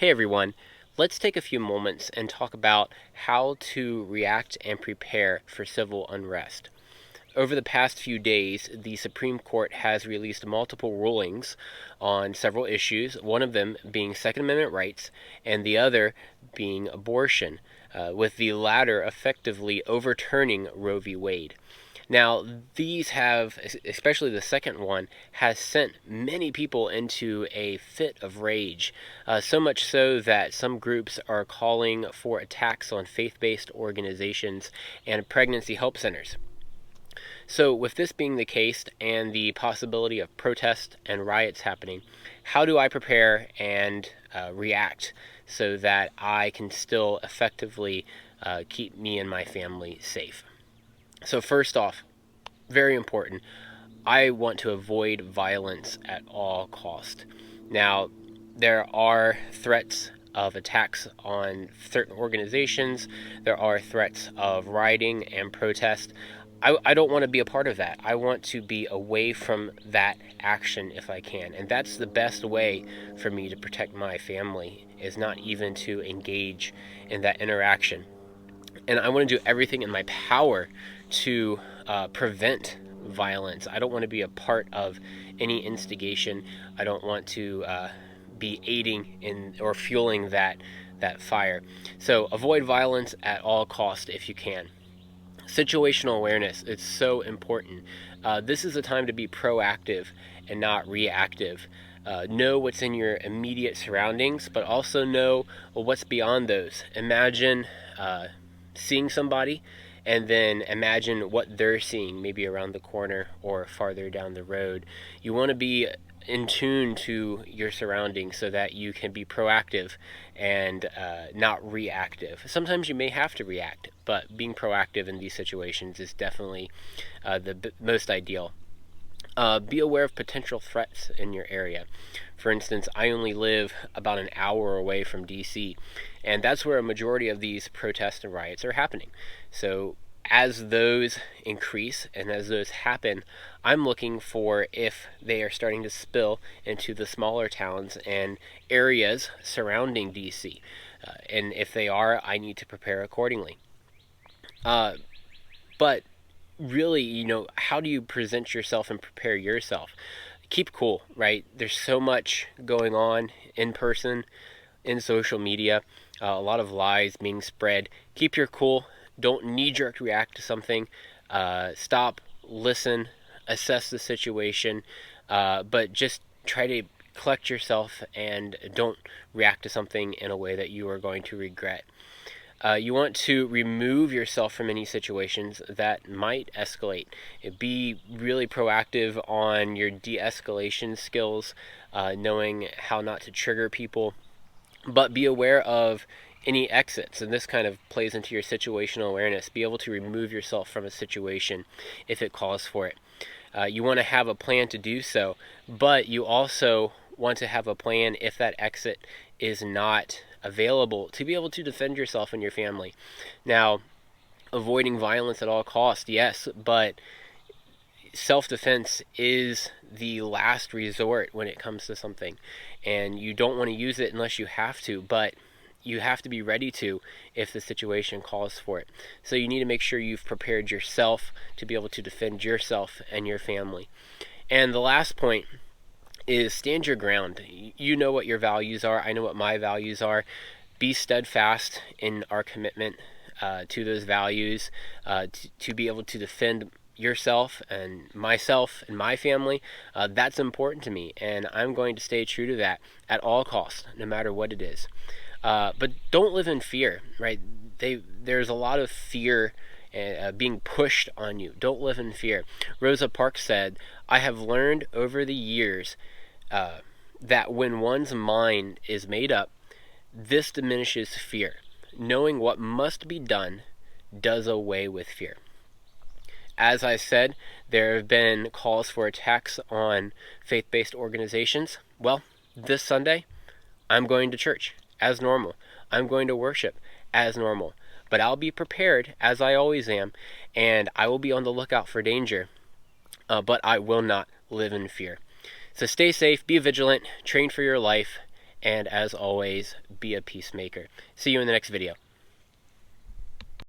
Hey everyone, let's take a few moments and talk about how to react and prepare for civil unrest. Over the past few days, the Supreme Court has released multiple rulings on several issues, one of them being Second Amendment rights and the other being abortion, with the latter effectively overturning Roe v. Wade. Now, these have, especially the second one, has sent many people into a fit of rage. So much so that some groups are calling for attacks on faith-based organizations and pregnancy help centers. So, with this being the case and the possibility of protests and riots happening, how do I prepare and react so that I can still effectively keep me and my family safe? So first off, very important, I want to avoid violence at all cost. Now, there are threats of attacks on certain organizations. There are threats of rioting and protest. I don't want to be a part of that. I want to be away from that action if I can. And that's the best way for me to protect my family, is not even to engage in that interaction. And I want to do everything in my power to prevent violence. I don't want to be a part of any instigation. I don't want to be aiding in or fueling that fire. So avoid violence at all cost if you can. Situational awareness is so important. This is a time to be proactive and not reactive. Know what's in your immediate surroundings, but also know what's beyond those. Imagine seeing somebody, and then imagine what they're seeing, maybe around the corner or farther down the road. You want to be in tune to your surroundings so that you can be proactive and not reactive. Sometimes you may have to react, but being proactive in these situations is definitely the most ideal. Be aware of potential threats in your area. For instance, I only live about an hour away from DC, and that's where a majority of these protests and riots are happening. So as those increase and as those happen, I'm looking for if they are starting to spill into the smaller towns and areas surrounding DC. And if they are, I need to prepare accordingly. But really, how do you present yourself and prepare yourself? Keep cool, right? There's so much going on in person, in social media, a lot of lies being spread. Keep your cool. Don't knee-jerk react to something. Stop, listen, assess the situation, but just try to collect yourself and don't react to something in a way that you are going to regret. You want to remove yourself from any situations that might escalate. Be really proactive on your de-escalation skills, knowing how not to trigger people, but be aware of any exits, and this kind of plays into your situational awareness. Be able to remove yourself from a situation if it calls for it. You want to have a plan to do so, but you also want to have a plan if that exit is not available to be able to defend yourself and your family. Now, avoiding violence at all costs, yes, but self-defense is the last resort when it comes to something, and you don't want to use it unless you have to, but you have to be ready to if the situation calls for it. So you need to make sure you've prepared yourself to be able to defend yourself and your family. And the last point is stand your ground. You know what your values are. I know what my values are. Be steadfast in our commitment to those values, to be able to defend yourself and myself and my family. That's important to me, and I'm going to stay true to that at all costs, no matter what it is. But don't live in fear, right? There's a lot of fear being pushed on you. Don't live in fear. Rosa Parks said, "I have learned over the years that when one's mind is made up, this diminishes fear. Knowing what must be done does away with fear." As I said, there have been calls for attacks on faith-based organizations. Well, this Sunday, I'm going to church as normal. I'm going to worship as normal. But I'll be prepared, as I always am, and I will be on the lookout for danger, but I will not live in fear. So stay safe, be vigilant, train for your life, And as always, be a peacemaker. See you in the next video.